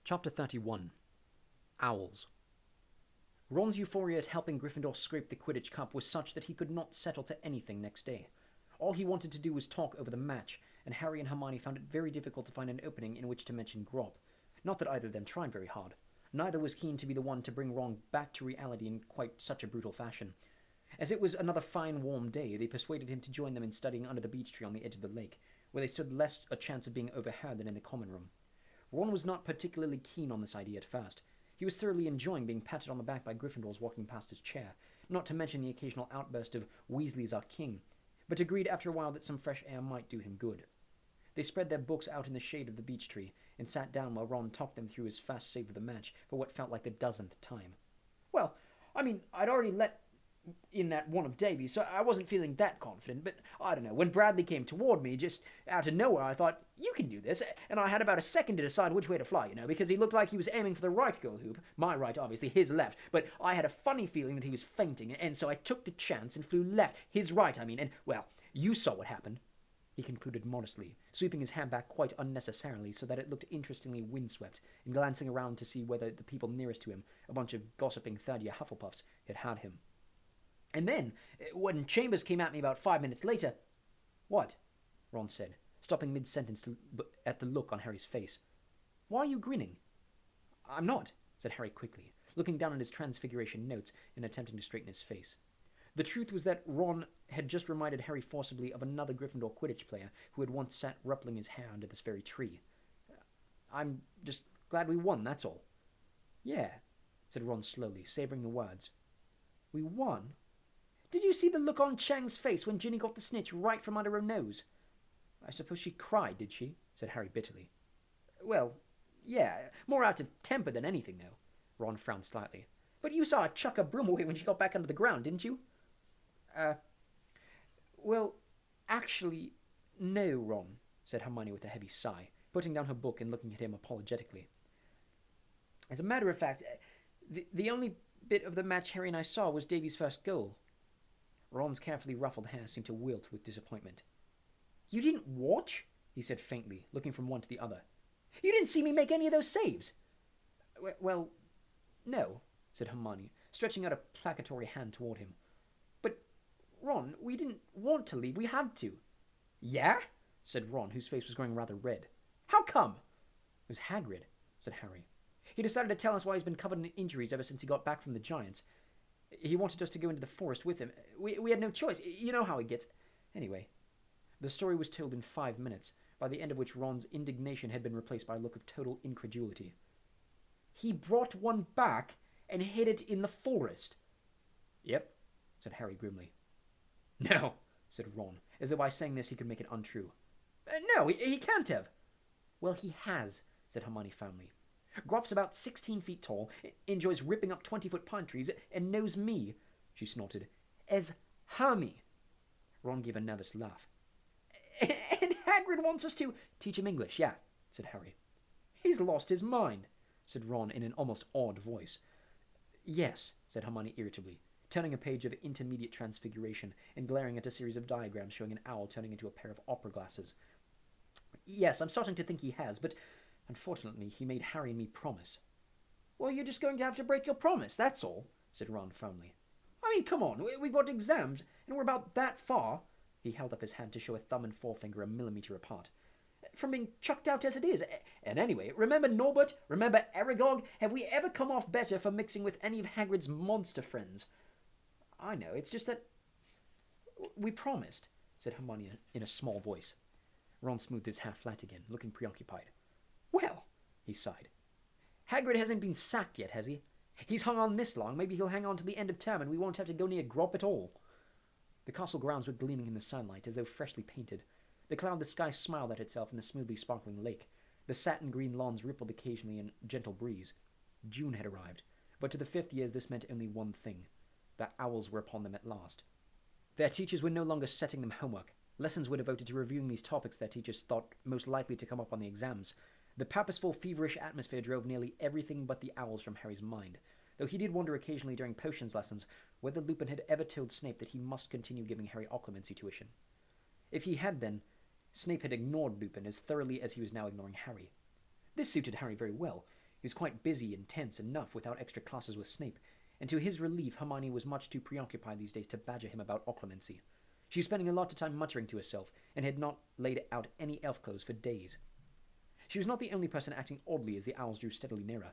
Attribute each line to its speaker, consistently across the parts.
Speaker 1: Chapter 31. Owls. Ron's euphoria at helping Gryffindor scrape the Quidditch Cup was such that he could not settle to anything next day. All he wanted to do was talk over the match, and Harry and Hermione found it very difficult to find an opening in which to mention Grob. Not that either of them tried very hard. Neither was keen to be the one to bring Ron back to reality in quite such a brutal fashion. As it was another fine warm day, they persuaded him to join them in studying under the beech tree on the edge of the lake, where they stood less a chance of being overheard than in the common room. Ron was not particularly keen on this idea at first. He was thoroughly enjoying being patted on the back by Gryffindors walking past his chair, not to mention the occasional outburst of "Weasley's our king," but agreed after a while that some fresh air might do him good. They spread their books out in the shade of the beech tree, and sat down while Ron talked them through his first save of the match for what felt like the dozenth time. "Well, I mean, I'd already let in that one of Davy's, so I wasn't feeling that confident, but I don't know, when Bradley came toward me, just out of nowhere, I thought, you can do this, and I had about a second to decide which way to fly, because he looked like he was aiming for the right goal hoop, my right, obviously, his left, but I had a funny feeling that he was feinting, and so I took the chance and flew left, his right, and, well, you saw what happened," he concluded modestly, sweeping his hand back quite unnecessarily so that it looked interestingly windswept, and glancing around to see whether the people nearest to him, a bunch of gossiping third-year Hufflepuffs, had him. "And then, when Chambers came at me about 5 minutes later—" "What?" Ron said, stopping mid-sentence to look at the look on Harry's face. "Why are you grinning?" "I'm not," said Harry quickly, looking down at his Transfiguration notes and attempting to straighten his face. The truth was that Ron had just reminded Harry forcibly of another Gryffindor Quidditch player who had once sat ruffling his hair under this very tree. "I'm just glad we won, that's all." "Yeah," said Ron slowly, savouring the words. "We won? Did you see the look on Chang's face when Ginny got the snitch right from under her nose?" "I suppose she cried, did she?" said Harry bitterly. "Well, yeah, more out of temper than anything, though." Ron frowned slightly. "But you saw her chuck her broom away when she got back under the ground, didn't you?" Well, actually, no, Ron," said Hermione with a heavy sigh, putting down her book and looking at him apologetically. "As a matter of fact, the only bit of the match Harry and I saw was Davy's first goal." Ron's carefully ruffled hair seemed to wilt with disappointment. "You didn't watch?" he said faintly, looking from one to the other. "You didn't see me make any of those saves?" Well, no," said Hermione, stretching out a placatory hand toward him. "But, Ron, we didn't want to leave. We had to." "Yeah?" said Ron, whose face was growing rather red. "How come?" "It was Hagrid," said Harry. "He decided to tell us why he's been covered in injuries ever since he got back from the Giants. He wanted us to go into the forest with him. We had no choice. You know how he gets. Anyway." The story was told in 5 minutes, by the end of which Ron's indignation had been replaced by a look of total incredulity. "He brought one back and hid it in the forest?" "Yep," said Harry grimly. "No," said Ron, as though by saying this he could make it untrue. "No, he can't have." "Well, he has," said Hermione firmly. "Grop's about 16 feet tall, enjoys ripping up 20-foot pine trees, and knows me," she snorted, "as Hermy." Ron gave a nervous laugh. "And Hagrid wants us to—" "Teach him English, yeah," said Harry. "He's lost his mind," said Ron in an almost awed voice. "Yes," said Hermione irritably, turning a page of Intermediate Transfiguration and glaring at a series of diagrams showing an owl turning into a pair of opera glasses. "Yes, I'm starting to think he has, but unfortunately he made Harry and me promise." "Well, you're just going to have to break your promise, that's all," said Ron firmly. "I mean, come on, we've got exams, and we're about that far." He held up his hand to show a thumb and forefinger a millimetre apart. "From being chucked out as it is. And anyway, remember Norbert? Remember Aragog? Have we ever come off better for mixing with any of Hagrid's monster friends?" "I know, it's just that—" "We promised," said Hermione in a small voice. Ron smoothed his hair flat again, looking preoccupied. "Well," he sighed, "Hagrid hasn't been sacked yet, has he? He's hung on this long, maybe he'll hang on to the end of term and we won't have to go near Grop at all." The castle grounds were gleaming in the sunlight as though freshly painted. The cloudless sky smiled at itself in the smoothly sparkling lake. The satin-green lawns rippled occasionally in a gentle breeze. June had arrived, but to the 5th years this meant only one thing. The owls were upon them at last. Their teachers were no longer setting them homework. Lessons were devoted to reviewing these topics their teachers thought most likely to come up on the exams. The purposeful, feverish atmosphere drove nearly everything but the owls from Harry's mind, though he did wonder occasionally during potions lessons whether Lupin had ever told Snape that he must continue giving Harry occlumency tuition. If he had, then, Snape had ignored Lupin as thoroughly as he was now ignoring Harry. This suited Harry very well. He was quite busy and tense enough without extra classes with Snape, and to his relief, Hermione was much too preoccupied these days to badger him about occlumency. She was spending a lot of time muttering to herself, and had not laid out any elf clothes for days. She was not the only person acting oddly as the owls drew steadily nearer.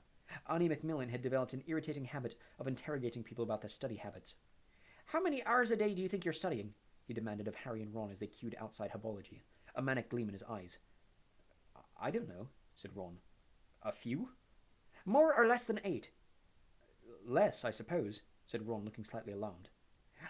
Speaker 1: Arnie Macmillan had developed an irritating habit of interrogating people about their study habits. "How many hours a day do you think you're studying?" he demanded of Harry and Ron as they queued outside herbology, a manic gleam in his eyes. "I don't know," said Ron. "A few?" "More or less than 8? "Less, I suppose," said Ron, looking slightly alarmed.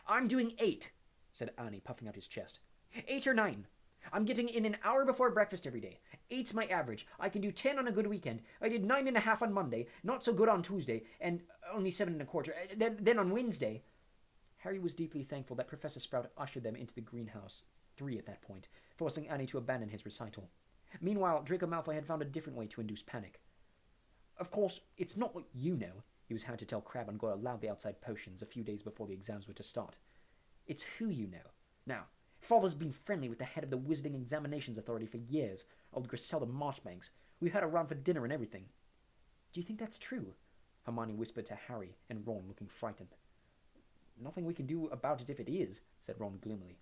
Speaker 1: "I'm doing 8, said Arnie, puffing out his chest. 8 or 9. I'm getting in an hour before breakfast every day. 8's my average. I can do 10 on a good weekend. I did 9.5 on Monday, not so good on Tuesday, and only 7.25. Then on Wednesday. Harry was deeply thankful that Professor Sprout ushered them into the greenhouse 3 at that point, forcing Annie to abandon his recital. Meanwhile, Draco Malfoy had found a different way to induce panic. "Of course, it's not what you know," he was had to tell Crabbe and Goyle loudly outside potions a few days before the exams were to start. "It's who you know. Now, Father's been friendly with the head of the Wizarding Examinations Authority for years, old Griselda Marchbanks. We had her around for dinner and everything." "Do you think that's true?" Hermione whispered to Harry and Ron, looking frightened. "Nothing we can do about it if it is," said Ron gloomily.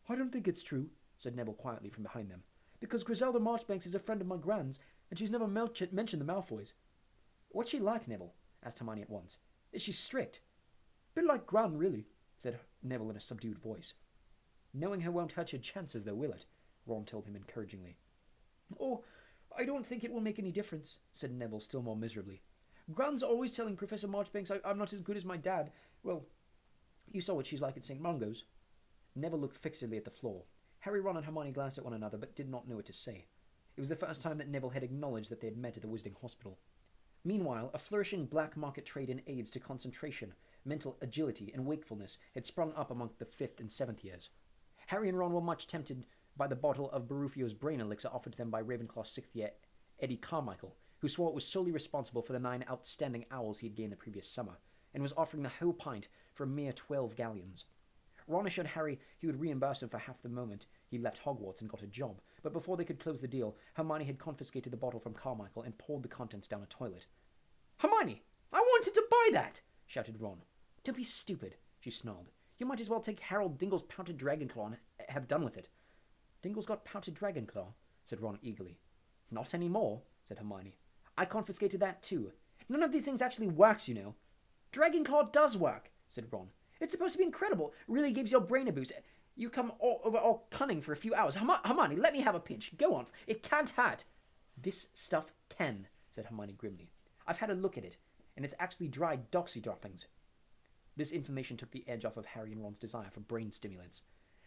Speaker 1: "I don't think it's true," said Neville quietly from behind them, "because Griselda Marchbanks is a friend of my Gran's, and she's never mentioned the Malfoys." "What's she like, Neville?" asked Hermione at once. "Is she strict?" "Bit like Gran, really," said Neville in a subdued voice. "Knowing her won't hurt your chances, though, will it?" Ron told him encouragingly. "Oh, I don't think it will make any difference," said Neville still more miserably. "Gran's always telling Professor Marchbanks I'm not as good as my dad. Well, you saw what she's like at St. Mungo's." Neville looked fixedly at the floor. Harry, Ron, and Hermione glanced at one another, but did not know what to say. It was the first time that Neville had acknowledged that they had met at the Wizarding Hospital. Meanwhile, a flourishing black market trade in aids to concentration, mental agility, and wakefulness had sprung up among the 5th and 7th years. Harry and Ron were much tempted by the bottle of Barufio's brain elixir offered to them by Ravenclaw's 6th year Eddie Carmichael, who swore it was solely responsible for the 9 outstanding owls he had gained the previous summer, and was offering the whole pint for a mere 12 galleons. Ron assured Harry he would reimburse him for half the moment he left Hogwarts and got a job, but before they could close the deal, Hermione had confiscated the bottle from Carmichael and poured the contents down a toilet. "Hermione, I wanted to buy that!" shouted Ron. "Don't be stupid," she snarled. "You might as well take Harold Dingle's pouted Dragonclaw and have done with it." "Dingle's got pouted Dragonclaw," said Ron eagerly. "Not anymore," said Hermione. "I confiscated that too. None of these things actually works, you know." "Dragonclaw does work," said Ron. "It's supposed to be incredible. Really gives your brain a boost. You come all cunning for a few hours. Hermione, let me have a pinch. Go on. It can't hurt." "This stuff can," said Hermione grimly. "I've had a look at it, and it's actually dried doxy droppings." This information took the edge off of Harry and Ron's desire for brain stimulants.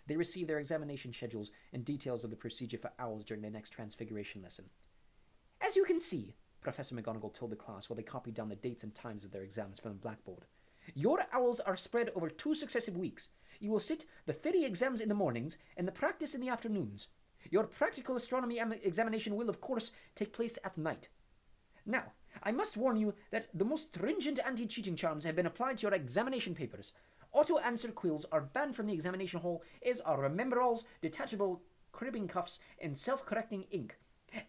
Speaker 1: They received their examination schedules and details of the procedure for owls during their next transfiguration lesson. "As you can see," Professor McGonagall told the class while they copied down the dates and times of their exams from the blackboard, "your owls are spread over 2 successive weeks. You will sit the theory exams in the mornings and the practice in the afternoons. Your practical astronomy examination will, of course, take place at night. Now, I must warn you that the most stringent anti-cheating charms have been applied to your examination papers. Auto-answer quills are banned from the examination hall, as are remember-alls, detachable cribbing cuffs, and self-correcting ink.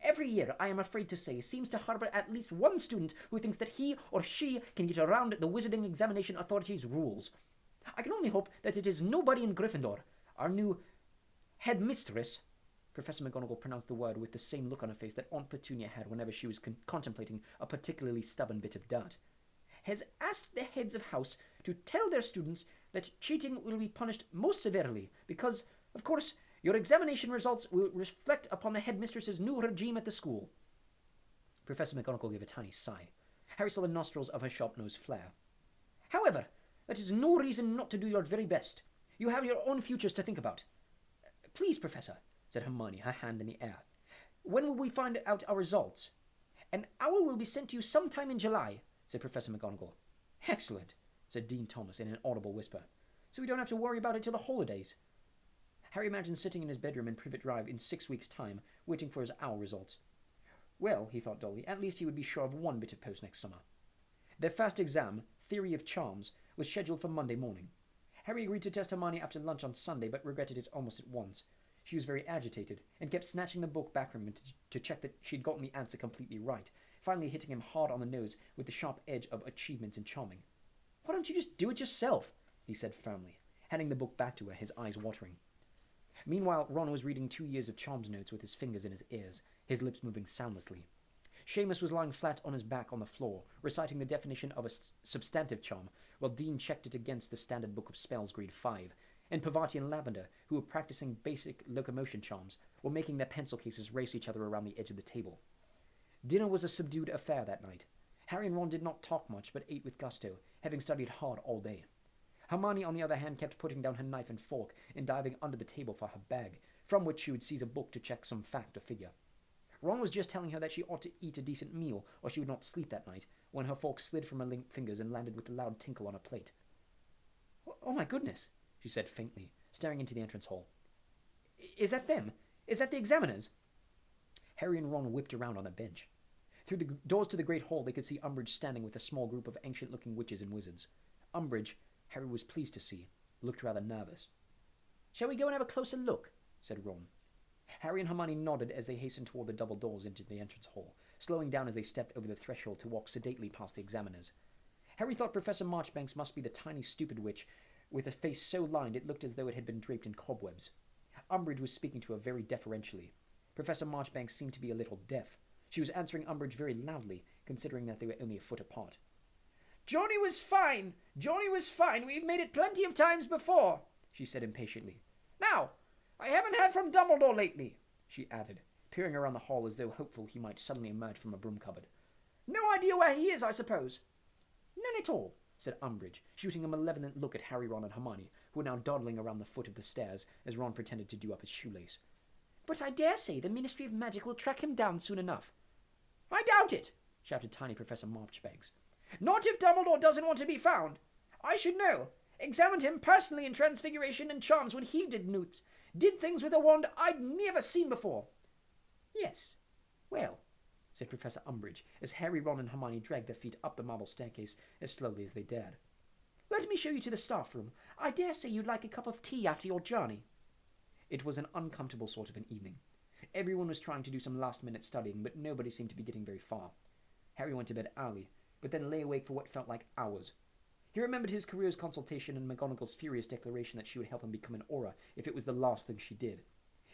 Speaker 1: Every year, I am afraid to say, seems to harbour at least one student who thinks that he or she can get around the Wizarding Examination Authority's rules. I can only hope that it is nobody in Gryffindor. Our new headmistress," Professor McGonagall pronounced the word with the same look on her face that Aunt Petunia had whenever she was contemplating a particularly stubborn bit of dirt, "has asked the heads of house to tell their students that cheating will be punished most severely because, of course, your examination results will reflect upon the headmistress's new regime at the school." Professor McGonagall gave a tiny sigh. Harry saw the nostrils of her sharp nose flare. "However, that is no reason not to do your very best. You have your own futures to think about." "Please, Professor," said Hermione, her hand in the air. "When will we find out our results?" "An owl will be sent to you sometime in July," said Professor McGonagall. "Excellent," said Dean Thomas in an audible whisper. "So we don't have to worry about it till the holidays." Harry imagined sitting in his bedroom in Privet Drive in 6 weeks' time, waiting for his owl results. Well, he thought dully, at least he would be sure of one bit of post next summer. Their first exam, Theory of Charms, was scheduled for Monday morning. Harry agreed to test Hermione after lunch on Sunday, but regretted it almost at once. She was very agitated, and kept snatching the book back from him to check that she'd gotten the answer completely right, finally hitting him hard on the nose with the sharp edge of achievement in charming. "Why don't you just do it yourself?" he said firmly, handing the book back to her, his eyes watering. Meanwhile, Ron was reading 2 years of charms notes with his fingers in his ears, his lips moving soundlessly. Seamus was lying flat on his back on the floor, reciting the definition of a substantive charm, while Dean checked it against the standard book of spells grade 5, and Parvati and Lavender, who were practicing basic locomotion charms, were making their pencil cases race each other around the edge of the table. Dinner was a subdued affair that night. Harry and Ron did not talk much, but ate with gusto, having studied hard all day. Hermione, on the other hand, kept putting down her knife and fork and diving under the table for her bag, from which she would seize a book to check some fact or figure. Ron was just telling her that she ought to eat a decent meal or she would not sleep that night, when her fork slid from her limp fingers and landed with a loud tinkle on her plate. "Oh my goodness," she said faintly, staring into the entrance hall. "Is that them? Is that the examiners?" Harry and Ron whipped around on a bench. Through the doors to the great hall they could see Umbridge standing with a small group of ancient-looking witches and wizards. Umbridge, Harry was pleased to see, looked rather nervous. "Shall we go and have a closer look?" said Ron. Harry and Hermione nodded as they hastened toward the double doors into the entrance hall, slowing down as they stepped over the threshold to walk sedately past the examiners. Harry thought Professor Marchbanks must be the tiny stupid witch, with a face so lined it looked as though it had been draped in cobwebs. Umbridge was speaking to her very deferentially. Professor Marchbanks seemed to be a little deaf. She was answering Umbridge very loudly, considering that they were only a foot apart. "Johnny was fine! Johnny was fine! We've made it plenty of times before," she said impatiently. "Now, I haven't heard from Dumbledore lately," she added, peering around the hall as though hopeful he might suddenly emerge from a broom cupboard. "No idea where he is, I suppose?" "None at all," said Umbridge, shooting a malevolent look at Harry, Ron, and Hermione, who were now dawdling around the foot of the stairs as Ron pretended to do up his shoelace. "But I dare say the Ministry of Magic will track him down soon enough." "I doubt it," shouted tiny Professor Marchbanks. "Not if Dumbledore doesn't want to be found. I should know. Examined him personally in Transfiguration and Charms when he did Newts. Did things with a wand I'd never seen before." "Yes. Well," said Professor Umbridge, as Harry, Ron, and Hermione dragged their feet up the marble staircase as slowly as they dared. "Let me show you to the staff room. I dare say you'd like a cup of tea after your journey." It was an uncomfortable sort of an evening. Everyone was trying to do some last-minute studying, but nobody seemed to be getting very far. Harry went to bed early, but then lay awake for what felt like hours. He remembered his careers consultation and McGonagall's furious declaration that she would help him become an Auror if it was the last thing she did.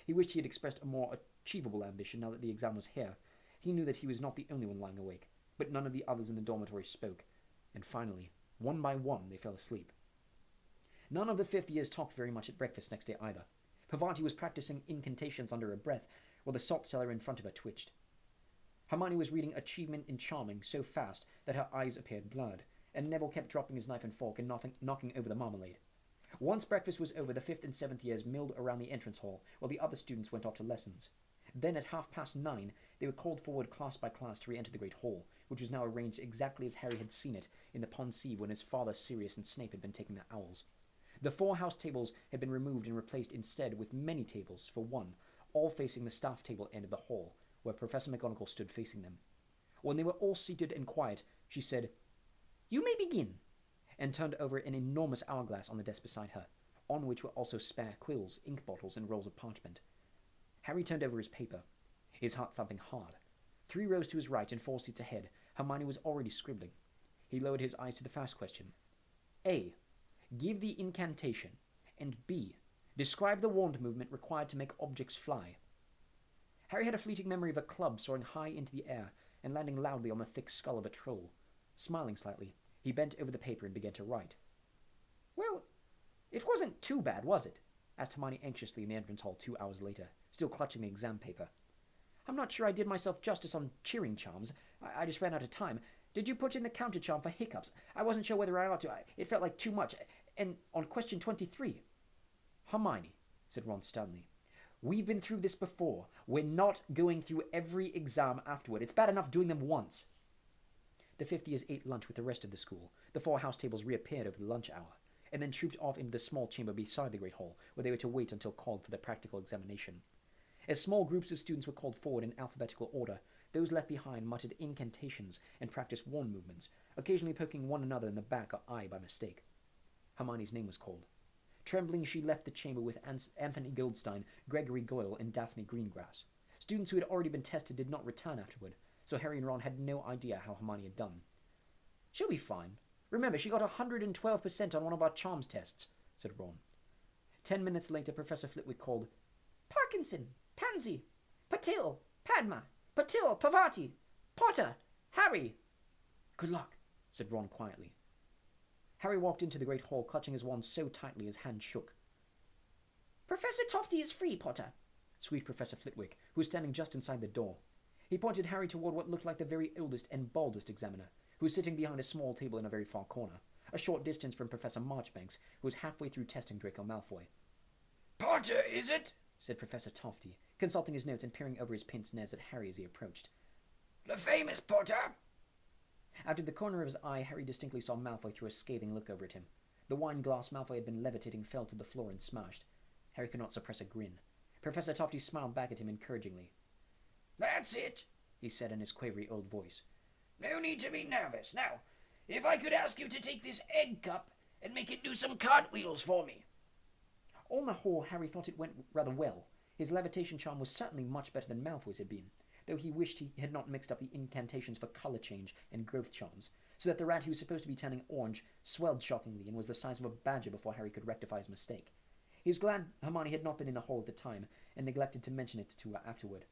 Speaker 1: He wished he had expressed a more achievable ambition now that the exam was here. He knew that he was not the only one lying awake, but none of the others in the dormitory spoke, and finally, one by one, they fell asleep. None of the fifth years talked very much at breakfast next day either. Parvati was practicing incantations under her breath, while the salt cellar in front of her twitched. Hermione was reading Achievement in Charming so fast that her eyes appeared blurred, and Neville kept dropping his knife and fork and knocking over the marmalade. Once breakfast was over, the 5th and 7th years milled around the entrance hall, while the other students went off to lessons. Then, at 9:30, they were called forward class by class to re-enter the great hall, which was now arranged exactly as Harry had seen it in the Pensieve when his father, Sirius, and Snape had been taking their owls. The 4 house tables had been removed and replaced instead with many tables, for one, all facing the staff table end of the hall, where Professor McGonagall stood facing them. When they were all seated and quiet, she said, "You may begin," and turned over an enormous hourglass on the desk beside her, on which were also spare quills, ink bottles, and rolls of parchment. Harry turned over his paper, his heart thumping hard. 3 rows to his right and 4 seats ahead, Hermione was already scribbling. He lowered his eyes to the first question. A. Give the incantation, and B. Describe the wand movement required to make objects fly. Harry had a fleeting memory of a club soaring high into the air and landing loudly on the thick skull of a troll. Smiling slightly, he bent over the paper and began to write. "Well, it wasn't too bad, was it?" asked Hermione anxiously in the entrance hall 2 hours later, still clutching the exam paper. "I'm not sure I did myself justice on cheering charms. I just ran out of time. Did you put in the counter charm for hiccups? I wasn't sure whether I ought to. It felt like too much. And on question 23... "Hermione," said Ron sternly, "we've been through this before. We're not going through every exam afterward. It's bad enough doing them once." The 5th years ate lunch with the rest of the school. The 4 house tables reappeared over the lunch hour, and then trooped off into the small chamber beside the great hall, where they were to wait until called for the practical examination. As small groups of students were called forward in alphabetical order, those left behind muttered incantations and practiced wand movements, occasionally poking one another in the back or eye by mistake. Hermione's name was called. Trembling, she left the chamber with Anthony Goldstein, Gregory Goyle, and Daphne Greengrass. Students who had already been tested did not return afterward, so Harry and Ron had no idea how Hermione had done. "She'll be fine. Remember, she got 112% on one of our charms tests," said Ron. 10 minutes later, Professor Flitwick called, "Parkinson, Pansy, Patil, Padma, Patil, Pavati, Potter, Harry." "Good luck," said Ron quietly. Harry walked into the great hall, clutching his wand so tightly his hand shook. "Professor Tofty is free, Potter," squeaked Professor Flitwick, who was standing just inside the door. He pointed Harry toward what looked like the very oldest and baldest examiner, who was sitting behind a small table in a very far corner, a short distance from Professor Marchbanks, who was halfway through testing Draco Malfoy.
Speaker 2: "Potter, is it?"
Speaker 1: said Professor Tofty, consulting his notes and peering over his pince nez at Harry as he approached.
Speaker 2: "The famous Potter."
Speaker 1: Out of the corner of his eye, Harry distinctly saw Malfoy throw a scathing look over at him. The wine glass Malfoy had been levitating fell to the floor and smashed. Harry could not suppress a grin. Professor Tofty smiled back at him encouragingly.
Speaker 2: "That's it," he said in his quavery old voice. "No need to be nervous. Now, if I could ask you to take this egg cup and make it do some cartwheels for me."
Speaker 1: On the whole, Harry thought it went rather well. His levitation charm was certainly much better than Malfoy's had been, though he wished he had not mixed up the incantations for colour change and growth charms, so that the rat who was supposed to be turning orange swelled shockingly and was the size of a badger before Harry could rectify his mistake. He was glad Hermione had not been in the hall at the time, and neglected to mention it to her afterward.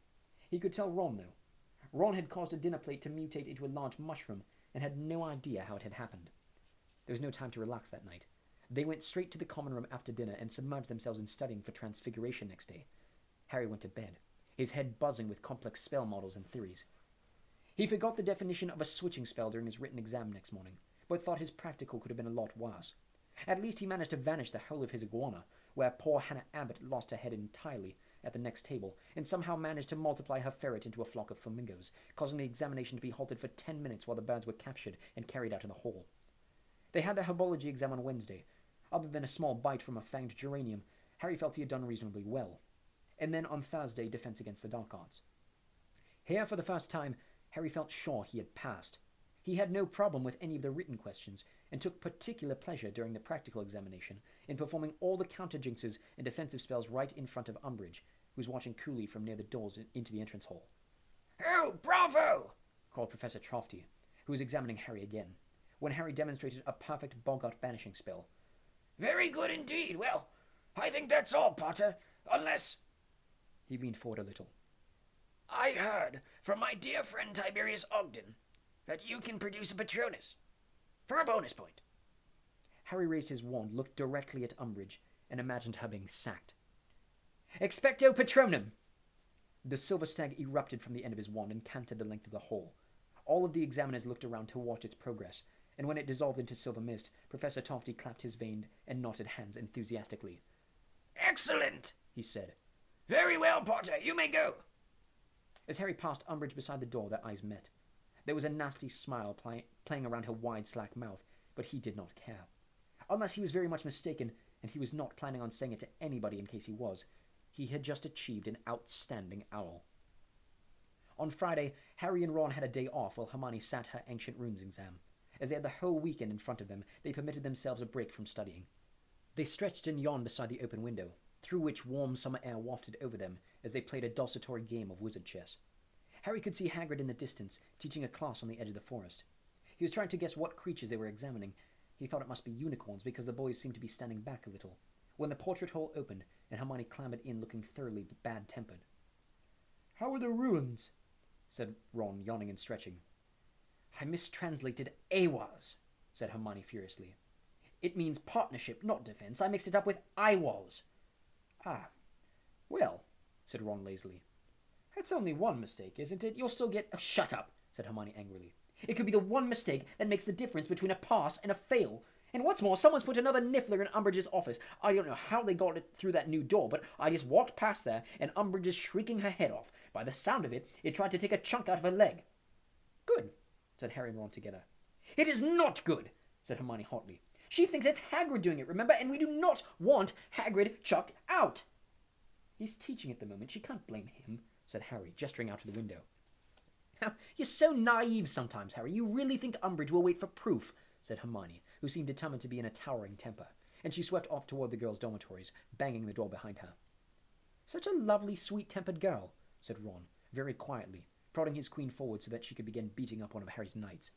Speaker 1: He could tell Ron, though. Ron had caused a dinner plate to mutate into a large mushroom, and had no idea how it had happened. There was no time to relax that night. They went straight to the common room after dinner and submerged themselves in studying for Transfiguration next day. Harry went to bed, his head buzzing with complex spell models and theories. He forgot the definition of a switching spell during his written exam next morning, but thought his practical could have been a lot worse. At least he managed to vanish the whole of his iguana, where poor Hannah Abbott lost her head entirely at the next table, and somehow managed to multiply her ferret into a flock of flamingos, causing the examination to be halted for 10 minutes while the birds were captured and carried out in the hall. They had their herbology exam on Wednesday. Other than a small bite from a fanged geranium, Harry felt he had done reasonably well. And then on Thursday, defense against the dark arts. Here, for the first time, Harry felt sure he had passed. He had no problem with any of the written questions, and took particular pleasure during the practical examination in performing all the counter-jinxes and defensive spells right in front of Umbridge, who was watching coolly from near the doors into the entrance hall.
Speaker 2: "Oh, bravo!"
Speaker 1: called Professor Tofty, who was examining Harry again, when Harry demonstrated a perfect Boggart banishing spell.
Speaker 2: "Very good indeed. Well, I think that's all, Potter, unless—"
Speaker 1: He leaned forward a little.
Speaker 2: "I heard from my dear friend Tiberius Ogden that you can produce a Patronus. For a bonus point."
Speaker 1: Harry raised his wand, looked directly at Umbridge, and imagined her being sacked. "Expecto Patronum!" The silver stag erupted from the end of his wand and cantered the length of the hall. All of the examiners looked around to watch its progress, and when it dissolved into silver mist, Professor Tofty clapped his veined and knotted hands enthusiastically.
Speaker 2: "Excellent,"
Speaker 1: he said.
Speaker 2: "Very well, Potter, you may go."
Speaker 1: As Harry passed Umbridge beside the door, their eyes met. There was a nasty smile playing around her wide, slack mouth, but he did not care. Unless he was very much mistaken, and he was not planning on saying it to anybody in case he was, he had just achieved an outstanding owl. On Friday, Harry and Ron had a day off while Hermione sat her Ancient Runes exam. As they had the whole weekend in front of them, they permitted themselves a break from studying. They stretched and yawned beside the open window, through which warm summer air wafted over them as they played a desultory game of wizard chess. Harry could see Hagrid in the distance, teaching a class on the edge of the forest. He was trying to guess what creatures they were examining. He thought it must be unicorns because the boys seemed to be standing back a little, when the portrait hole opened and Hermione clambered in looking thoroughly bad-tempered. "How are the ruins?" said Ron, yawning and stretching. "I mistranslated AWAS," said Hermione furiously. "It means partnership, not defense. I mixed it up with IWAS." "Ah, well," said Ron lazily. "That's only one mistake, isn't it? You'll still get—" "Oh, shut up," said Hermione angrily. "It could be the one mistake that makes the difference between a pass and a fail. And what's more, someone's put another niffler in Umbridge's office. I don't know how they got it through that new door, but I just walked past there, and Umbridge is shrieking her head off. By the sound of it, it tried to take a chunk out of her leg." "Good," said Harry and Ron together. "It is not good," said Hermione hotly. "She thinks it's Hagrid doing it, remember? And we do not want Hagrid chucked out." "He's teaching at the moment. She can't blame him," said Harry, gesturing out of the window. "You're so naive sometimes, Harry. You really think Umbridge will wait for proof," said Hermione, who seemed determined to be in a towering temper. and she swept off toward the girls' dormitories, banging the door behind her. "Such a lovely, sweet-tempered girl," said Ron, very quietly, prodding his queen forward so that she could begin beating up one of Harry's knights.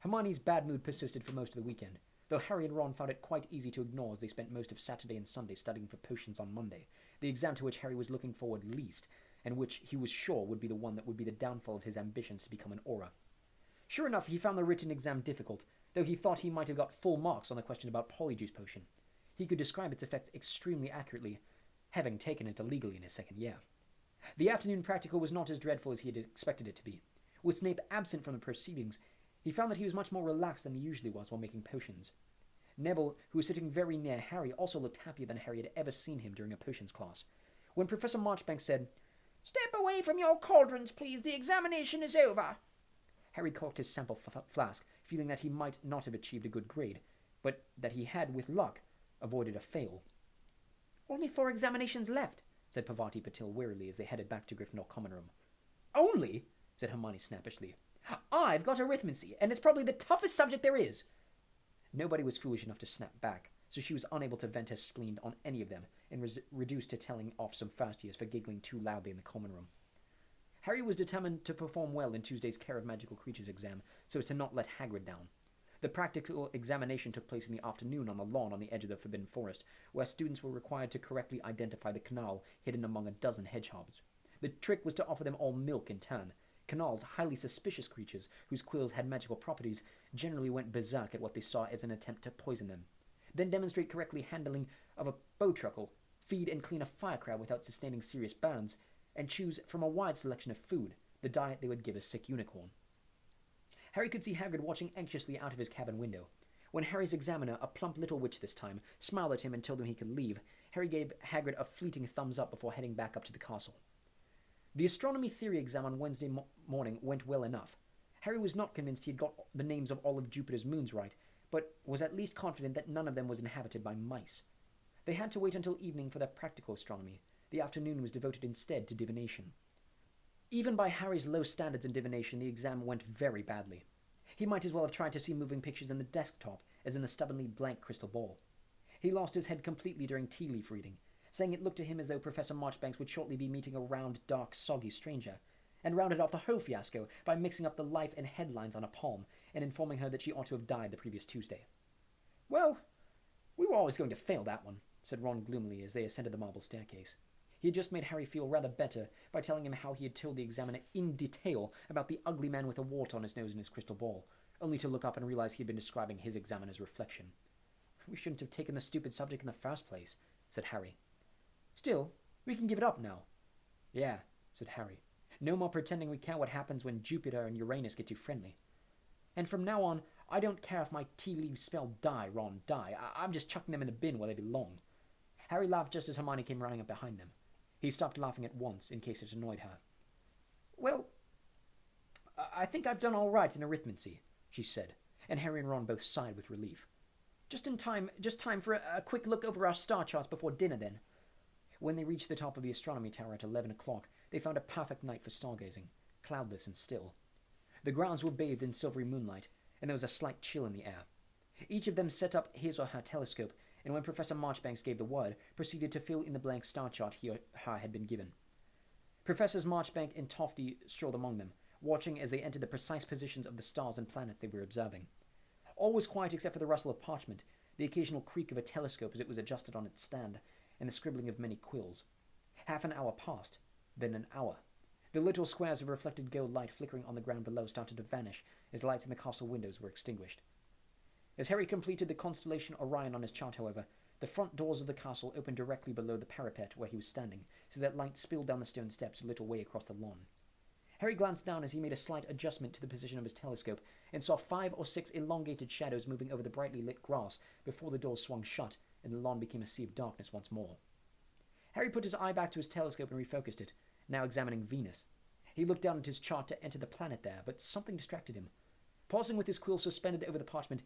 Speaker 1: Hermione's bad mood persisted for most of the weekend, though Harry and Ron found it quite easy to ignore as they spent most of Saturday and Sunday studying for potions on Monday, the exam to which Harry was looking forward least, and which he was sure would be the one that would be the downfall of his ambitions to become an Auror. Sure enough, he found the written exam difficult, though he thought he might have got full marks on the question about Polyjuice Potion. He could describe its effects extremely accurately, having taken it illegally in his second year. The afternoon practical was not as dreadful as he had expected it to be. With Snape absent from the proceedings, he found that he was much more relaxed than he usually was while making potions. Neville, who was sitting very near Harry, also looked happier than Harry had ever seen him during a potions class. When Professor Marchbanks said,
Speaker 2: "Step away from your cauldrons, please. The examination is over,"
Speaker 1: Harry corked his sample flask, feeling that he might not have achieved a good grade, but that he had, with luck, avoided a fail. "Only 4 examinations left," said Parvati Patil wearily as they headed back to Gryffindor Common Room. "Only?" said Hermione snappishly. "I've got arithmancy, and it's probably the toughest subject there is." Nobody was foolish enough to snap back, so she was unable to vent her spleen on any of them, and was reduced to telling off some first years for giggling too loudly in the common room. Harry was determined to perform well in Tuesday's Care of Magical Creatures exam, so as to not let Hagrid down. The practical examination took place in the afternoon on the lawn on the edge of the Forbidden Forest, where students were required to correctly identify the canal hidden among a dozen hedgehogs. The trick was to offer them all milk in turn. Canals, highly suspicious creatures whose quills had magical properties, generally went berserk at what they saw as an attempt to poison them. Then demonstrate correctly handling of a bowtruckle, feed and clean a firecrab without sustaining serious burns, and choose from a wide selection of food, the diet they would give a sick unicorn. Harry could see Hagrid watching anxiously out of his cabin window. When Harry's examiner, a plump little witch this time, smiled at him and told him he could leave, Harry gave Hagrid a fleeting thumbs up before heading back up to the castle. The astronomy theory exam on Wednesday morning went well enough. Harry was not convinced he had got the names of all of Jupiter's moons right, but was at least confident that none of them was inhabited by mice. They had to wait until evening for their practical astronomy. The afternoon was devoted instead to divination. Even by Harry's low standards in divination, the exam went very badly. He might as well have tried to see moving pictures in the desktop as in the stubbornly blank crystal ball. He lost his head completely during tea leaf reading, saying it looked to him as though Professor Marchbanks would shortly be meeting a round, dark, soggy stranger, and rounded off the whole fiasco by mixing up the life and headlines on a palm and informing her that she ought to have died the previous Tuesday. "Well, we were always going to fail that one," said Ron gloomily as they ascended the marble staircase. He had just made Harry feel rather better by telling him how he had told the examiner in detail about the ugly man with a wart on his nose and his crystal ball, only to look up and realize he had been describing his examiner's reflection. "We shouldn't have taken the stupid subject in the first place," said Harry. "Still, we can give it up now." "Yeah," said Harry. "No more pretending we care what happens when Jupiter and Uranus get too friendly. And from now on, I don't care if my tea leaves spell die, Ron, die. I'm just chucking them in the bin where they belong." Harry laughed just as Hermione came running up behind them. He stopped laughing at once, in case it annoyed her. "Well, I think I've done all right in arithmancy," she said, and Harry and Ron both sighed with relief. Just time for a quick look over our star charts before dinner, then." When they reached the top of the astronomy tower at 11 o'clock, they found a perfect night for stargazing, cloudless and still. The grounds were bathed in silvery moonlight, and there was a slight chill in the air. Each of them set up his or her telescope, and when Professor Marchbanks gave the word, proceeded to fill in the blank star chart he or her had been given. Professors Marchbank and Tofty strolled among them, watching as they entered the precise positions of the stars and planets they were observing. All was quiet except for the rustle of parchment, the occasional creak of a telescope as it was adjusted on its stand, and the scribbling of many quills. Half an hour passed, then an hour. The little squares of reflected gold light flickering on the ground below started to vanish as lights in the castle windows were extinguished. As Harry completed the constellation Orion on his chart, however, the front doors of the castle opened directly below the parapet where he was standing, so that light spilled down the stone steps a little way across the lawn. Harry glanced down as he made a slight adjustment to the position of his telescope, and saw 5 or 6 elongated shadows moving over the brightly lit grass before the doors swung shut and the lawn became a sea of darkness once more. Harry put his eye back to his telescope and refocused it, now examining Venus. He looked down at his chart to enter the planet there, but something distracted him. Pausing with his quill suspended over the parchment,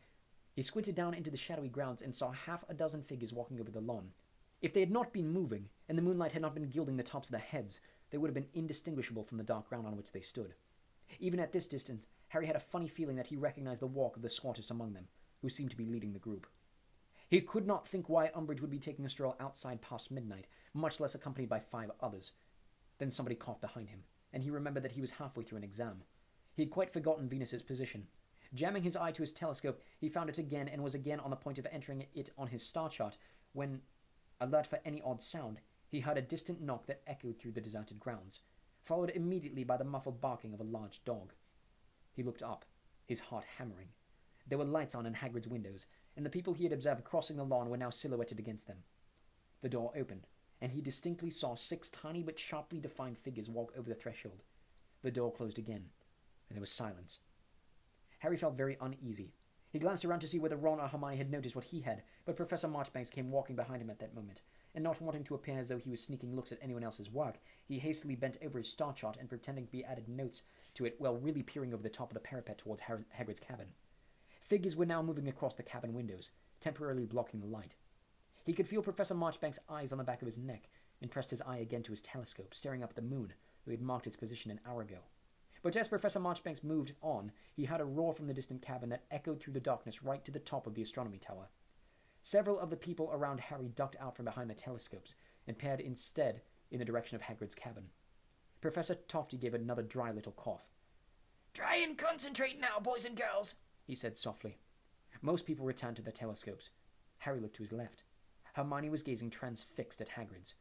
Speaker 1: he squinted down into the shadowy grounds and saw half a dozen figures walking over the lawn. If they had not been moving, and the moonlight had not been gilding the tops of their heads, they would have been indistinguishable from the dark ground on which they stood. Even at this distance, Harry had a funny feeling that he recognized the walk of the squattest among them, who seemed to be leading the group. He could not think why Umbridge would be taking a stroll outside past midnight, much less accompanied by 5 others. Then somebody coughed behind him, and he remembered that he was halfway through an exam. He had quite forgotten Venus's position. Jamming his eye to his telescope, he found it again and was again on the point of entering it on his star chart when, alert for any odd sound, he heard a distant knock that echoed through the deserted grounds, followed immediately by the muffled barking of a large dog. He looked up, his heart hammering. There were lights on in Hagrid's windows, and the people he had observed crossing the lawn were now silhouetted against them. The door opened, and he distinctly saw 6 tiny but sharply defined figures walk over the threshold. The door closed again, and there was silence. Harry felt very uneasy. He glanced around to see whether Ron or Hermione had noticed what he had, but Professor Marchbanks came walking behind him at that moment, and not wanting to appear as though he was sneaking looks at anyone else's work, he hastily bent over his star chart and pretending to be added notes to it while really peering over the top of the parapet towards Hagrid's cabin. Figures were now moving across the cabin windows, temporarily blocking the light. He could feel Professor Marchbanks' eyes on the back of his neck, and pressed his eye again to his telescope, staring up at the moon, though he had marked its position an hour ago. But as Professor Marchbanks moved on, he heard a roar from the distant cabin that echoed through the darkness right to the top of the astronomy tower. Several of the people around Harry ducked out from behind the telescopes, and peered instead in the direction of Hagrid's cabin. Professor Tofty gave another dry little cough.
Speaker 2: "Try and concentrate now, boys and girls,"
Speaker 1: he said softly. Most people returned to their telescopes. Harry looked to his left. Hermione was gazing transfixed at Hagrid's.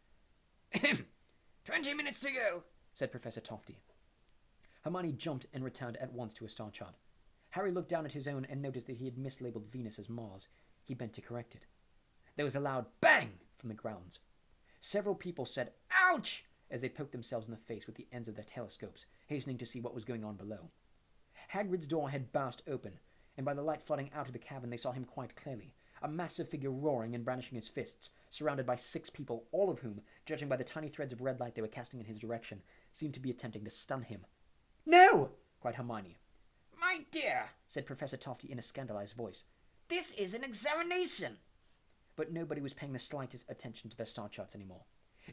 Speaker 2: 20 minutes to go,
Speaker 1: said Professor Tofty. Hermione jumped and returned at once to a star chart. Harry looked down at his own and noticed that he had mislabeled Venus as Mars. He bent to correct it. There was a loud bang from the grounds. Several people said, "Ouch!" as they poked themselves in the face with the ends of their telescopes, hastening to see what was going on below. Hagrid's door had burst open, and by the light flooding out of the cabin they saw him quite clearly, a massive figure roaring and brandishing his fists, surrounded by 6 people, all of whom, judging by the tiny threads of red light they were casting in his direction, seemed to be attempting to stun him. "No!" cried Hermione.
Speaker 2: "My dear,"
Speaker 1: said Professor Tofty in a scandalized voice.
Speaker 2: "this is an examination."
Speaker 1: But nobody was paying the slightest attention to their star charts anymore.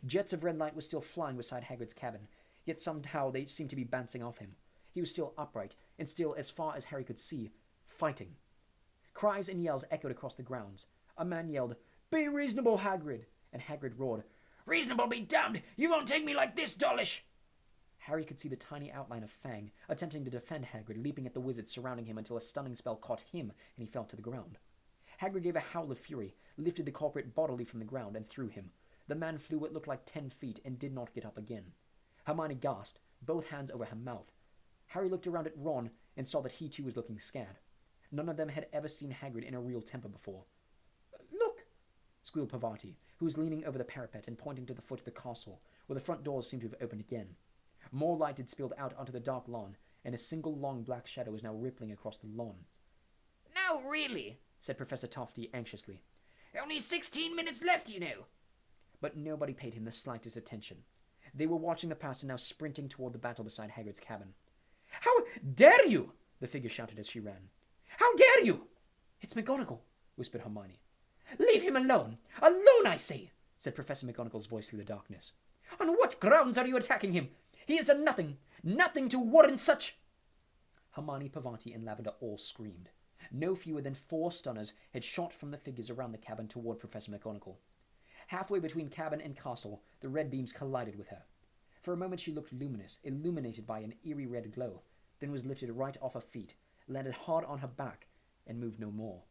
Speaker 1: Jets of red light were still flying beside Hagrid's cabin, yet somehow they seemed to be bouncing off him. He was still upright, and still, as far as Harry could see, fighting. Cries and yells echoed across the grounds. A man yelled, "Be reasonable, Hagrid!" and Hagrid roared,
Speaker 2: "Reasonable be damned! You won't take me like this, dollish!"
Speaker 1: Harry could see the tiny outline of Fang, attempting to defend Hagrid, leaping at the wizards surrounding him until a stunning spell caught him and he fell to the ground. Hagrid gave a howl of fury, lifted the culprit bodily from the ground, and threw him. The man flew what looked like 10 feet and did not get up again. Hermione gasped, both hands over her mouth. Harry looked around at Ron and saw that he too was looking scared. None of them had ever seen Hagrid in a real temper before. "Look!" squealed Parvati, who was leaning over the parapet and pointing to the foot of the castle, where the front doors seemed to have opened again. More light had spilled out onto the dark lawn, and a single long black shadow was now rippling across the lawn.
Speaker 2: "Now, really,"
Speaker 1: said Professor Tofty anxiously.
Speaker 2: "Only 16 minutes left, you know."
Speaker 1: But nobody paid him the slightest attention. They were watching the past and now sprinting toward the battle beside Hagrid's cabin. "How dare you!" the figure shouted as she ran. "How dare you!" "It's McGonagall," whispered Hermione. "Leave him alone! Alone, I say!" said Professor McGonagall's voice through the darkness. "On what grounds are you attacking him? He has done nothing, nothing to warrant such—" Hermione, Parvati, and Lavender all screamed. No fewer than 4 stunners had shot from the figures around the cabin toward Professor McGonagall. Halfway between cabin and castle, the red beams collided with her. For a moment she looked luminous, illuminated by an eerie red glow, then was lifted right off her feet, landed hard on her back, and moved no more.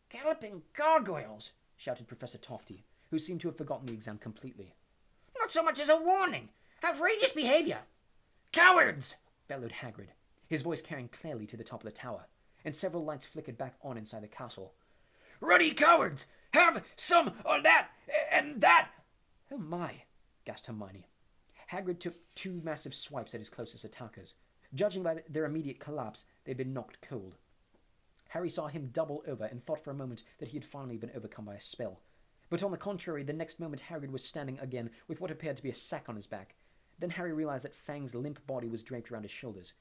Speaker 2: "Galloping gargoyles!"
Speaker 1: shouted Professor Tofty, who seemed to have forgotten the exam completely.
Speaker 2: "Not so much as a warning! Outrageous behavior!" "Cowards!"
Speaker 1: bellowed Hagrid, his voice carrying clearly to the top of the tower, and several lights flickered back on inside the castle.
Speaker 2: "Ruddy cowards! Have some of that and that!"
Speaker 1: "Oh my!" gasped Hermione. Hagrid took 2 massive swipes at his closest attackers. Judging by their immediate collapse, they had been knocked cold. Harry saw him double over and thought for a moment that he had finally been overcome by a spell. But on the contrary, the next moment Hagrid was standing again with what appeared to be a sack on his back. Then Harry realized that Fang's limp body was draped around his shoulders.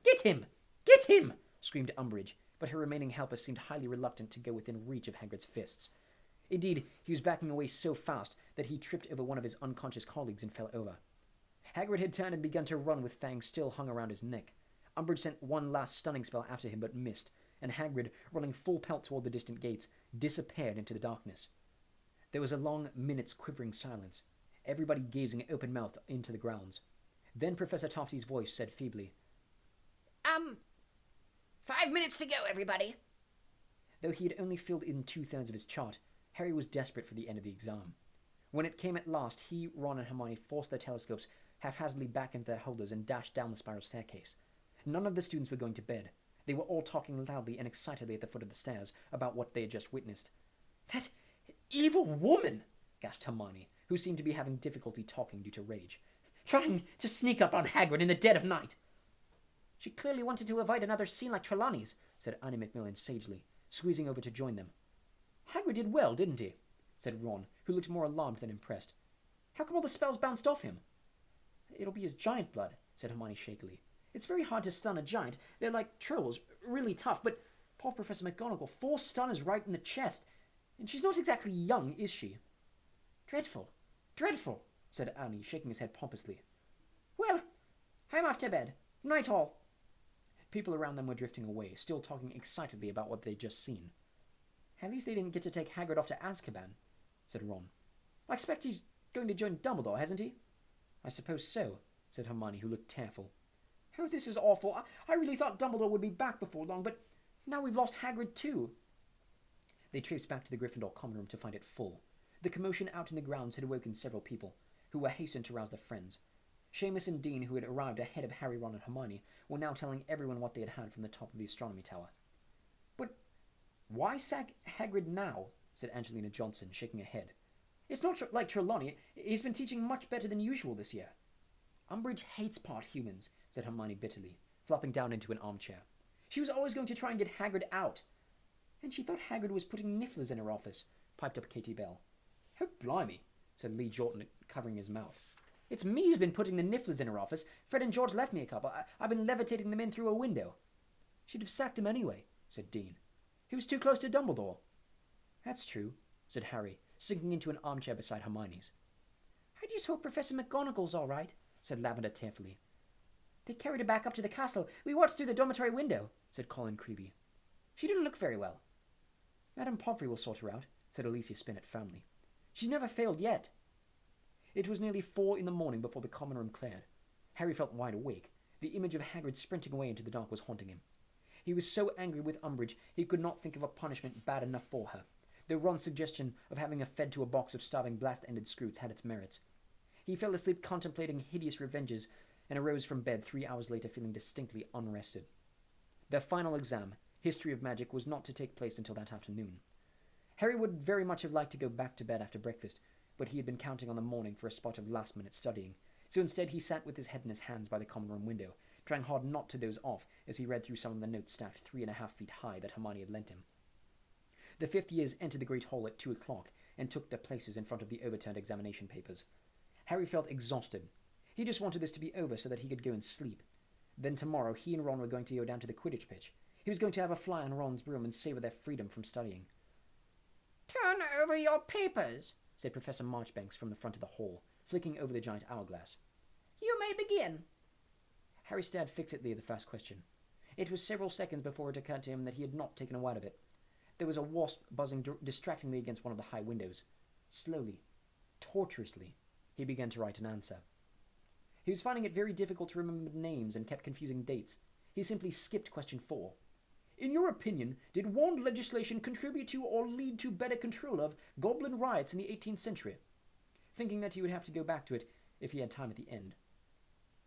Speaker 1: "Get him! Get him!" screamed Umbridge, but her remaining helpers seemed highly reluctant to go within reach of Hagrid's fists. Indeed, he was backing away so fast that he tripped over one of his unconscious colleagues and fell over. Hagrid had turned and begun to run with Fang still hung around his neck. Umbridge sent one last stunning spell after him but missed, and Hagrid, running full pelt toward the distant gates, disappeared into the darkness. There was a long minute's quivering silence, everybody gazing open-mouthed into the grounds. Then Professor Tofty's voice said feebly,
Speaker 2: 5 minutes to go, everybody.
Speaker 1: Though he had only filled in 2/3 of his chart, Harry was desperate for the end of the exam. When it came at last, he, Ron, and Hermione forced their telescopes haphazardly back into their holders and dashed down the spiral staircase. None of the students were going to bed. They were all talking loudly and excitedly at the foot of the stairs about what they had just witnessed. "That evil woman!" gasped Hermione, who seemed to be having difficulty talking due to rage. "Trying to sneak up on Hagrid in the dead of night." "She clearly wanted to avoid another scene like Trelawney's," said Annie Macmillan sagely, squeezing over to join them. "Hagrid did well, didn't he?" said Ron, who looked more alarmed than impressed. "How come all the spells bounced off him?" "It'll be his giant blood," said Hermione shakily. "It's very hard to stun a giant. They're like trolls, really tough, but poor Professor McGonagall, 4 stunners right in the chest. And she's not exactly young, is she?" "Dreadful, dreadful," said Annie, shaking his head pompously. "Well, I'm off to bed. Night all." People around them were drifting away, still talking excitedly about what they'd just seen. "At least they didn't get to take Hagrid off to Azkaban," said Ron. "I expect he's going to join Dumbledore, hasn't he?" "I suppose so," said Hermione, who looked tearful. "Oh, this is awful. I really thought Dumbledore would be back before long, but now we've lost Hagrid too." They traipsed back to the Gryffindor common room to find it full. The commotion out in the grounds had awoken several people, who were hastened to rouse their friends. Seamus and Dean, who had arrived ahead of Harry, Ron, and Hermione, were now telling everyone what they had heard from the top of the astronomy tower. "But why sack Hagrid now?" said Angelina Johnson, shaking her head. "It's not like Trelawney. He's been teaching much better than usual this year." "Umbridge hates part humans," said Hermione bitterly, flopping down into an armchair. "She was always going to try and get Hagrid out." "And she thought Hagrid was putting nifflers in her office," piped up Katie Bell. "Oh, blimey," said Lee Jordan, covering his mouth. "It's me who's been putting the nifflers in her office. Fred and George left me a couple. I've been levitating them in through a window." "She'd have sacked him anyway," said Dean. "He was too close to Dumbledore." "That's true," said Harry, sinking into an armchair beside Hermione's. "I just hope Professor McGonagall's all right," said Lavender tearfully. "They carried her back up to the castle. We watched through the dormitory window," said Colin Creevy. "She didn't look very well." "Madame Pomfrey will sort her out," said Alicia Spinnet firmly. "She's never failed yet." It was nearly 4 in the morning before the common room cleared. Harry felt wide awake. The image of Hagrid sprinting away into the dark was haunting him. He was so angry with Umbridge he could not think of a punishment bad enough for her, though Ron's suggestion of having her fed to a box of starving blast-ended Scroots had its merits. He fell asleep contemplating hideous revenges and arose from bed 3 hours later feeling distinctly unrested. Their final exam, History of Magic, was not to take place until that afternoon. Harry would very much have liked to go back to bed after breakfast, but he had been counting on the morning for a spot of last-minute studying, so instead he sat with his head in his hands by the common room window, trying hard not to doze off as he read through some of the notes stacked 3.5 feet high that Hermione had lent him. The 5th years entered the Great Hall at 2 o'clock and took their places in front of the overturned examination papers. Harry felt exhausted. He just wanted this to be over so that he could go and sleep. Then tomorrow he and Ron were going to go down to the Quidditch pitch. He was going to have a fly on Ron's broom and savour their freedom from studying.
Speaker 2: "Turn over your papers,"
Speaker 1: said Professor Marchbanks from the front of the hall, flicking over the giant hourglass.
Speaker 2: "You may begin."
Speaker 1: Harry stared fixedly at the first question. It was several seconds before it occurred to him that he had not taken a word of it. There was a wasp buzzing distractingly against one of the high windows. Slowly, tortuously, he began to write an answer. He was finding it very difficult to remember names and kept confusing dates. He simply skipped question 4. "In your opinion, did wand legislation contribute to or lead to better control of goblin riots in the 18th century? Thinking that he would have to go back to it if he had time at the end.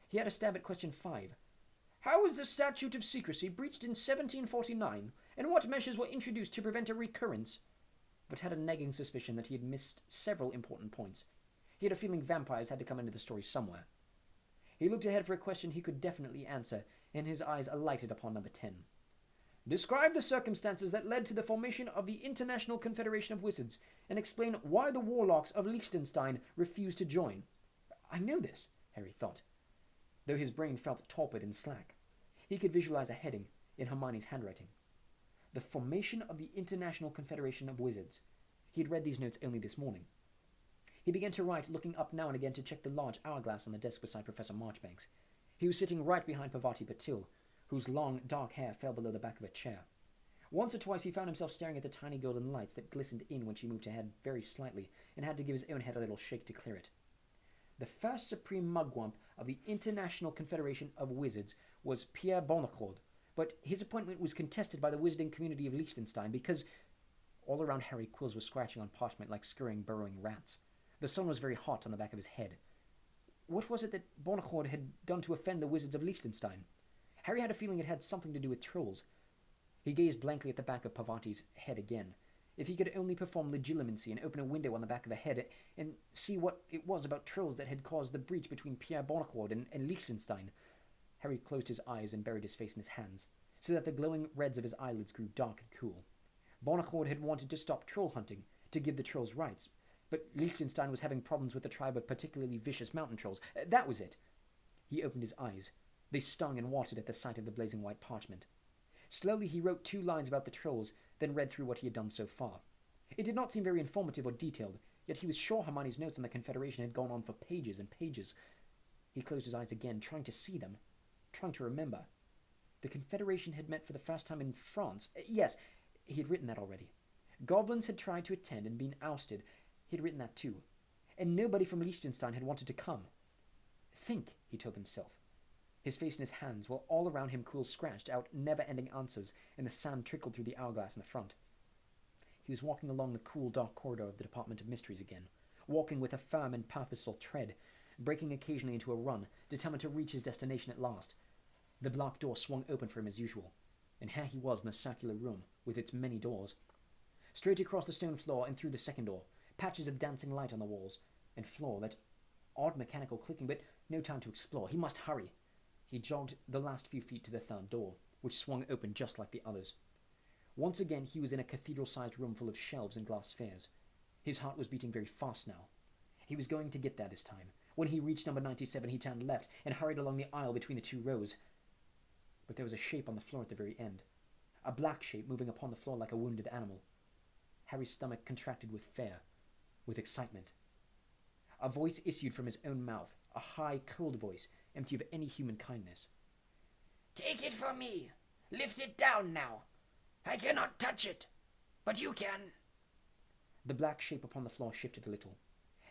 Speaker 1: He had a stab at question 5. "How was the statute of secrecy breached in 1749, and what measures were introduced to prevent a recurrence?" But had a nagging suspicion that he had missed several important points. He had a feeling vampires had to come into the story somewhere. He looked ahead for a question he could definitely answer, and his eyes alighted upon number 10. "Describe the circumstances that led to the formation of the International Confederation of Wizards, and explain why the Warlocks of Liechtenstein refused to join." I know this, Harry thought, though his brain felt torpid and slack. He could visualize a heading in Hermione's handwriting. The formation of the International Confederation of Wizards. He had read these notes only this morning. He began to write, looking up now and again to check the large hourglass on the desk beside Professor Marchbanks. He was sitting right behind Parvati Patil, whose long, dark hair fell below the back of a chair. Once or twice he found himself staring at the tiny golden lights that glistened in when she moved her head very slightly, and had to give his own head a little shake to clear it. The first supreme mugwump of the International Confederation of Wizards was Pierre Bonnecord, but his appointment was contested by the wizarding community of Liechtenstein because all around Harry quills were scratching on parchment like scurrying, burrowing rats. The sun was very hot on the back of his head. What was it that Bonnecord had done to offend the wizards of Liechtenstein? Harry had a feeling it had something to do with trolls. He gazed blankly at the back of Pavati's head again. If he could only perform legilimency and open a window on the back of the head and see what it was about trolls that had caused the breach between Pierre Bonnecord and Liechtenstein. Harry closed his eyes and buried his face in his hands, so that the glowing reds of his eyelids grew dark and cool. Bonnecord had wanted to stop troll hunting, to give the trolls rights, but Liechtenstein was having problems with a tribe of particularly vicious mountain trolls. That was it. He opened his eyes. They stung and watered at the sight of the blazing white parchment. Slowly he wrote 2 lines about the trolls, then read through what he had done so far. It did not seem very informative or detailed, yet he was sure Hermione's notes on the Confederation had gone on for pages and pages. He closed his eyes again, trying to see them, trying to remember. The Confederation had met for the first time in France. Yes, he had written that already. Goblins had tried to attend and been ousted. He had written that too. And nobody from Liechtenstein had wanted to come. Think, he told himself. His face and his hands, while all around him quills scratched out never-ending answers, and the sand trickled through the hourglass in the front. He was walking along the cool, dark corridor of the Department of Mysteries again, walking with a firm and purposeful tread, breaking occasionally into a run, determined to reach his destination at last. The black door swung open for him as usual, and here he was in the circular room, with its many doors. Straight across the stone floor and through the second door, patches of dancing light on the walls and floor, that odd mechanical clicking, but no time to explore. He must hurry. He jogged the last few feet to the third door, which swung open just like the others. Once again he was in a cathedral-sized room full of shelves and glass spheres. His heart was beating very fast now. He was going to get there this time. When he reached number 97, he turned left and hurried along the aisle between the 2 rows. But there was a shape on the floor at the very end. A black shape moving upon the floor like a wounded animal. Harry's stomach contracted with fear, with excitement. A voice issued from his own mouth, a high, cold voice, empty of any human kindness.
Speaker 2: Take it from me. Lift it down now. I cannot touch it, but you can.
Speaker 1: The black shape upon the floor shifted a little.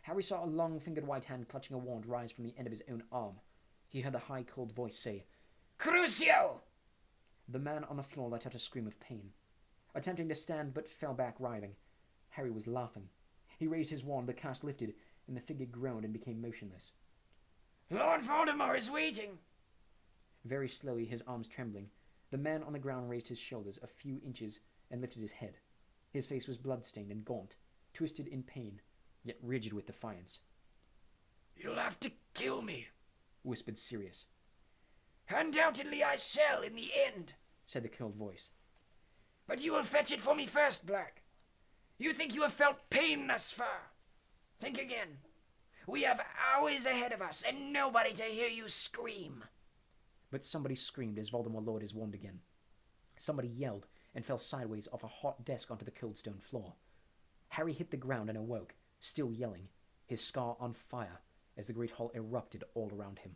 Speaker 1: Harry saw a long-fingered white hand clutching a wand rise from the end of his own arm. He heard the high, cold voice say,
Speaker 2: Crucio!
Speaker 1: The man on the floor let out a scream of pain. Attempting to stand, but fell back writhing. Harry was laughing. He raised his wand, the cast lifted, and the figure groaned and became motionless.
Speaker 2: Lord Voldemort is waiting.
Speaker 1: Very slowly, his arms trembling, the man on the ground raised his shoulders a few inches and lifted his head. His face was blood-stained and gaunt, twisted in pain, yet rigid with defiance.
Speaker 2: You'll have to kill me,
Speaker 1: whispered Sirius.
Speaker 2: Undoubtedly I shall in the end,
Speaker 1: said the cold voice.
Speaker 2: But you will fetch it for me first, Black. You think you have felt pain thus far? Think again. We have hours ahead of us and nobody to hear you scream.
Speaker 1: But somebody screamed as Voldemort lowered his wand again. Somebody yelled and fell sideways off a hot desk onto the cold stone floor. Harry hit the ground and awoke, still yelling, his scar on fire as the great hall erupted all around him.